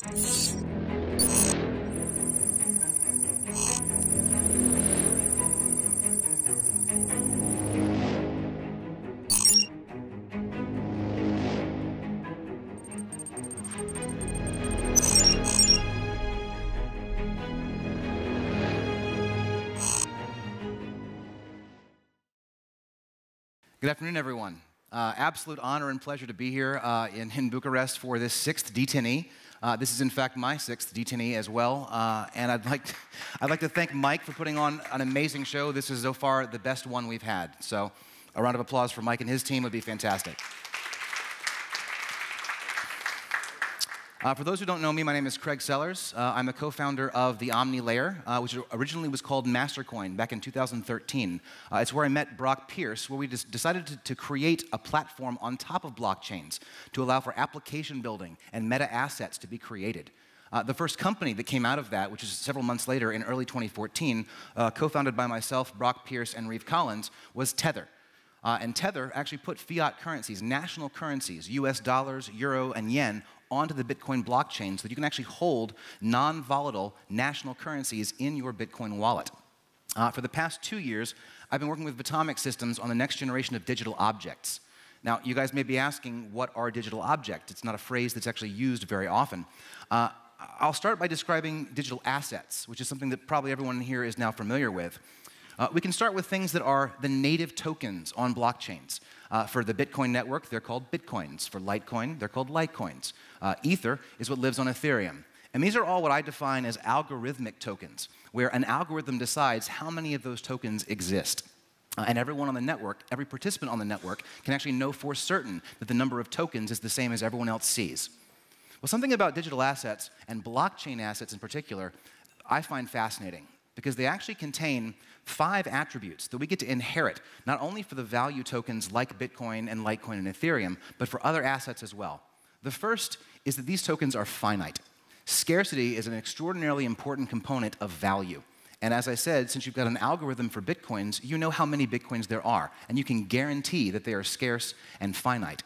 Good afternoon, everyone. Absolute honor and pleasure to be here in Bucharest for this 6th D10e. This is, in fact, my 6th D10e as well. And I'd like to thank Mike for putting on an amazing show. This is so far the best one we've had. So a round of applause for Mike and his team would be fantastic. For those who don't know me, my name is Craig Sellars. I'm a co-founder of the Omni layer, which originally was called Mastercoin back in 2013. It's where I met Brock Pierce, where we decided to create a platform on top of blockchains to allow for application building and meta assets to be created. The first company that came out of that, which is several months later in early 2014, co-founded by myself, Brock Pierce, and Reeve Collins, was Tether. And Tether actually put fiat currencies, national currencies, US dollars, euro, and yen, onto the Bitcoin blockchain so that you can actually hold non-volatile national currencies in your Bitcoin wallet. For the past 2 years, I've been working with vAtomic systems on the next generation of digital objects. Now, you guys may be asking, what are digital objects? It's not a phrase that's actually used very often. I'll start by describing digital assets, which is something that probably everyone here is now familiar with. We can start with things that are the native tokens on blockchains. For the Bitcoin network, they're called Bitcoins. For Litecoin, they're called Litecoins. Ether is what lives on Ethereum. And these are all what I define as algorithmic tokens, where an algorithm decides how many of those tokens exist. And everyone on the network, every participant on the network, can actually know for certain that the number of tokens is the same as everyone else sees. Well, something about digital assets, and blockchain assets in particular, I find fascinating, because they actually contain 5 attributes that we get to inherit, not only for the value tokens like Bitcoin and Litecoin and Ethereum, but for other assets as well. The first is that these tokens are finite. Scarcity is an extraordinarily important component of value. And as I said, since you've got an algorithm for Bitcoins, you know how many Bitcoins there are, and you can guarantee that they are scarce and finite.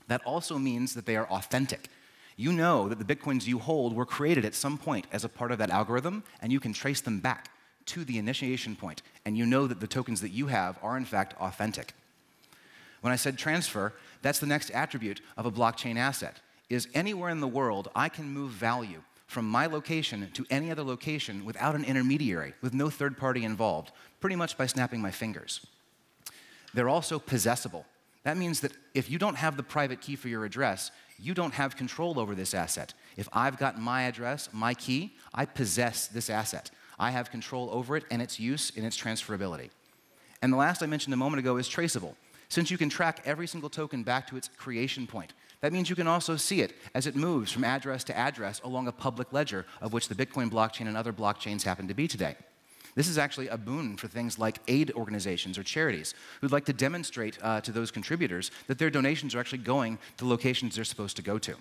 That also means that they are authentic. You know that the Bitcoins you hold were created at some point as a part of that algorithm, and you can trace them back to the initiation point, and you know that the tokens that you have are in fact authentic. When I said transfer, that's the next attribute of a blockchain asset, is anywhere in the world I can move value from my location to any other location without an intermediary, with no third party involved, pretty much by snapping my fingers. They're also possessible. That means that if you don't have the private key for your address, you don't have control over this asset. If I've got my address, my key, I possess this asset. I have control over it and its use and its transferability. And the last I mentioned a moment ago is traceable. Since you can track every single token back to its creation point, that means you can also see it as it moves from address to address along a public ledger, of which the Bitcoin blockchain and other blockchains happen to be today. This is actually a boon for things like aid organizations or charities who'd like to demonstrate to those contributors that their donations are actually going to locations they're supposed to go to.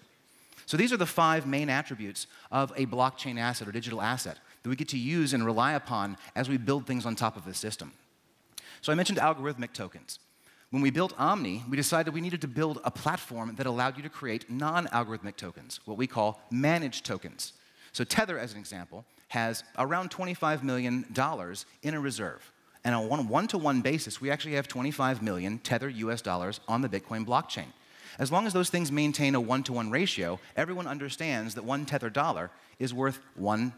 So these are the 5 main attributes of a blockchain asset or digital asset that we get to use and rely upon as we build things on top of the system. So I mentioned algorithmic tokens. When we built Omni, we decided we needed to build a platform that allowed you to create non-algorithmic tokens, what we call managed tokens. So Tether, as an example, has around $25 million in a reserve. And on a one-to-one basis, we actually have 25 million Tether US dollars on the Bitcoin blockchain. As long as those things maintain a one-to-one ratio, everyone understands that one Tether dollar is worth $1.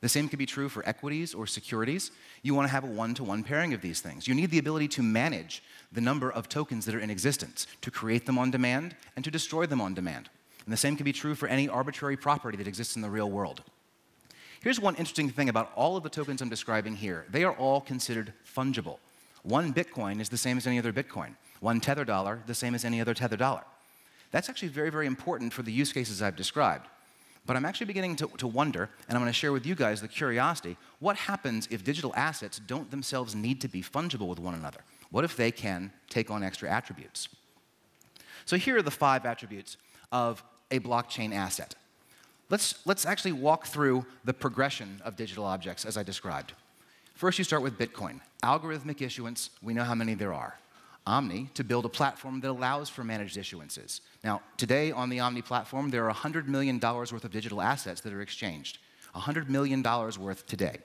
The same can be true for equities or securities. You want to have a one-to-one pairing of these things. You need the ability to manage the number of tokens that are in existence, to create them on demand and to destroy them on demand. And the same can be true for any arbitrary property that exists in the real world. Here's one interesting thing about all of the tokens I'm describing here. They are all considered fungible. One Bitcoin is the same as any other Bitcoin. One Tether dollar, the same as any other Tether dollar. That's actually very, very important for the use cases I've described. But I'm actually beginning to wonder, and I'm going to share with you guys the curiosity, what happens if digital assets don't themselves need to be fungible with one another? What if they can take on extra attributes? So here are the 5 attributes of a blockchain asset. Let's actually walk through the progression of digital objects as I described. First, you start with Bitcoin. Algorithmic issuance, we know how many there are. Omni, to build a platform that allows for managed issuances. Now, today on the Omni platform, there are $100 million worth of digital assets that are exchanged. $100 million worth today.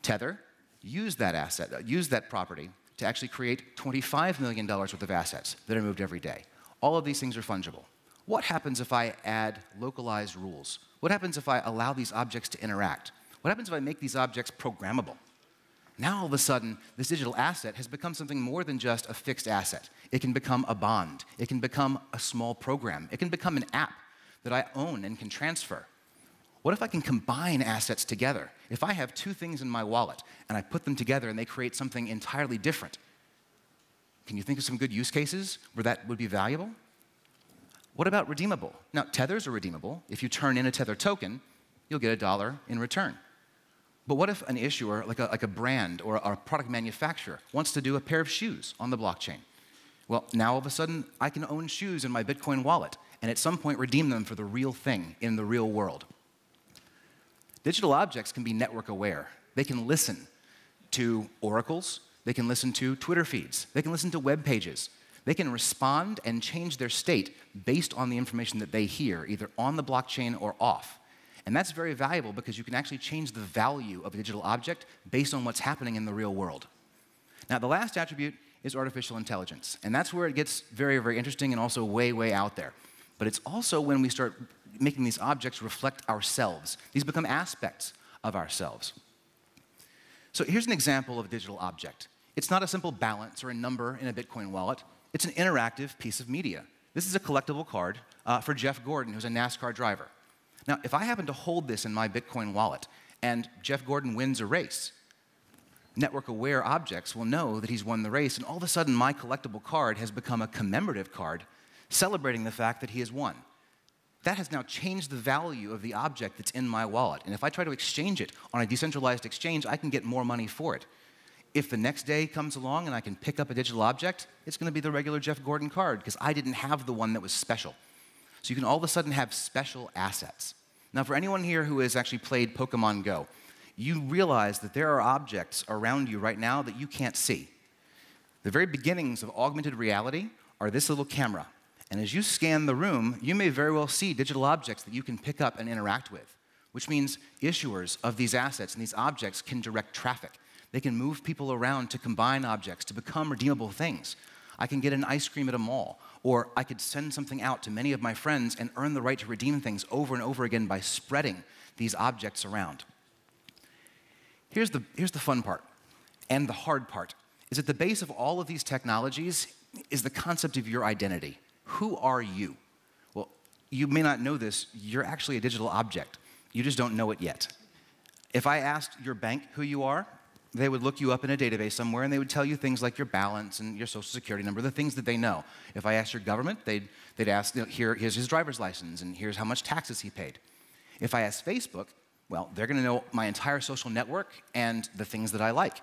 Tether used that property to actually create $25 million worth of assets that are moved every day. All of these things are fungible. What happens if I add localized rules? What happens if I allow these objects to interact? What happens if I make these objects programmable? Now, all of a sudden, this digital asset has become something more than just a fixed asset. It can become a bond. It can become a small program. It can become an app that I own and can transfer. What if I can combine assets together? If I have two things in my wallet and I put them together and they create something entirely different, can you think of some good use cases where that would be valuable? What about redeemable? Now, Tethers are redeemable. If you turn in a Tether token, you'll get $1 in return. But what if an issuer, like a brand or a product manufacturer, wants to do a pair of shoes on the blockchain? Well, now all of a sudden, I can own shoes in my Bitcoin wallet and at some point redeem them for the real thing in the real world. Digital objects can be network aware. They can listen to oracles. They can listen to Twitter feeds. They can listen to web pages. They can respond and change their state based on the information that they hear, either on the blockchain or off. And that's very valuable because you can actually change the value of a digital object based on what's happening in the real world. Now, the last attribute is artificial intelligence. And that's where it gets very, very interesting and also way, way out there. But it's also when we start making these objects reflect ourselves. These become aspects of ourselves. So here's an example of a digital object. It's not a simple balance or a number in a Bitcoin wallet. It's an interactive piece of media. This is a collectible card for Jeff Gordon, who's a NASCAR driver. Now, if I happen to hold this in my Bitcoin wallet and Jeff Gordon wins a race, network-aware objects will know that he's won the race, and all of a sudden my collectible card has become a commemorative card celebrating the fact that he has won. That has now changed the value of the object that's in my wallet, and if I try to exchange it on a decentralized exchange, I can get more money for it. If the next day comes along and I can pick up a digital object, it's going to be the regular Jeff Gordon card because I didn't have the one that was special. So you can all of a sudden have special assets. Now, for anyone here who has actually played Pokemon Go, you realize that there are objects around you right now that you can't see. The very beginnings of augmented reality are this little camera. And as you scan the room, you may very well see digital objects that you can pick up and interact with, which means issuers of these assets and these objects can direct traffic. They can move people around to combine objects to become redeemable things. I can get an ice cream at a mall, or I could send something out to many of my friends and earn the right to redeem things over and over again by spreading these objects around. Here's the fun part, and the hard part, is at the base of all of these technologies is the concept of your identity. Who are you? Well, you may not know this, you're actually a digital object. You just don't know it yet. If I asked your bank who you are, they would look you up in a database somewhere and they would tell you things like your balance and your social security number, the things that they know. If I asked your government, they'd ask, you know, here's his driver's license and here's how much taxes he paid. If I asked Facebook, well, they're going to know my entire social network and the things that I like.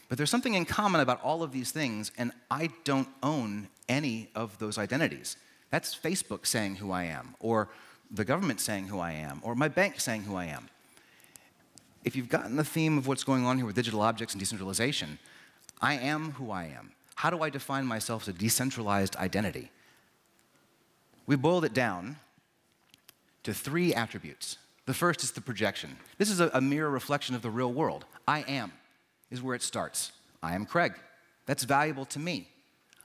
But there's something in common about all of these things, and I don't own any of those identities. That's Facebook saying who I am, or the government saying who I am, or my bank saying who I am. If you've gotten the theme of what's going on here with digital objects and decentralization, I am who I am. How do I define myself as a decentralized identity? We boiled it down to 3 attributes. The first is the projection. This is a mirror reflection of the real world. I am is where it starts. I am Craig. That's valuable to me.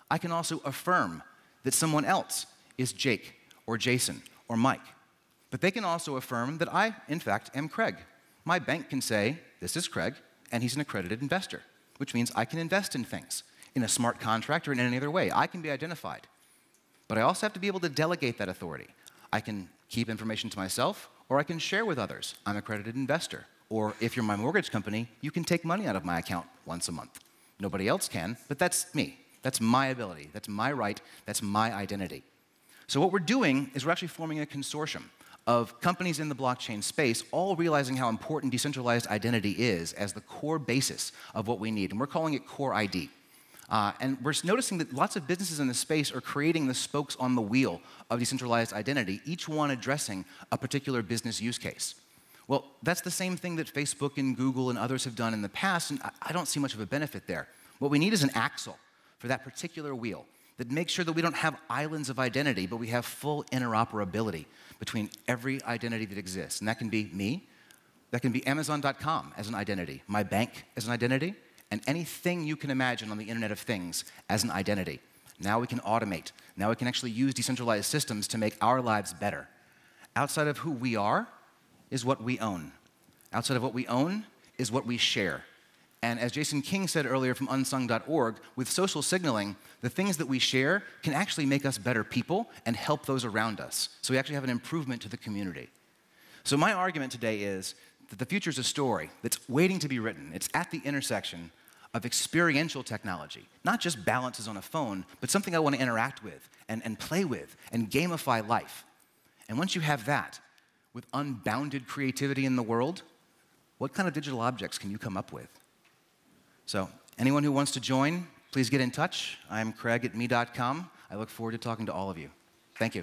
I can also affirm that someone else is Jake or Jason or Mike. But they can also affirm that I, in fact, am Craig. My bank can say, this is Craig, and he's an accredited investor, which means I can invest in things in a smart contract or in any other way. I can be identified. But I also have to be able to delegate that authority. I can keep information to myself, or I can share with others. I'm an accredited investor. Or if you're my mortgage company, you can take money out of my account once a month. Nobody else can, but that's me. That's my ability. That's my right. That's my identity. So what we're doing is we're actually forming a consortium of companies in the blockchain space, all realizing how important decentralized identity is as the core basis of what we need. And we're calling it Core ID. And we're noticing that lots of businesses in this space are creating the spokes on the wheel of decentralized identity, each one addressing a particular business use case. Well, that's the same thing that Facebook and Google and others have done in the past, and I don't see much of a benefit there. What we need is an axle for that particular wheel that makes sure that we don't have islands of identity, but we have full interoperability between every identity that exists. And that can be me, that can be Amazon.com as an identity, my bank as an identity, and anything you can imagine on the Internet of Things as an identity. Now we can automate. Now we can actually use decentralized systems to make our lives better. Outside of who we are is what we own. Outside of what we own is what we share. And as Jason King said earlier from unsung.org, with social signaling, the things that we share can actually make us better people and help those around us. So we actually have an improvement to the community. So my argument today is that the future is a story that's waiting to be written. It's at the intersection of experiential technology, not just balances on a phone, but something I want to interact with and play with and gamify life. And once you have that, with unbounded creativity in the world, what kind of digital objects can you come up with? So anyone who wants to join, please get in touch. I'm Craig at me.com. I look forward to talking to all of you. Thank you.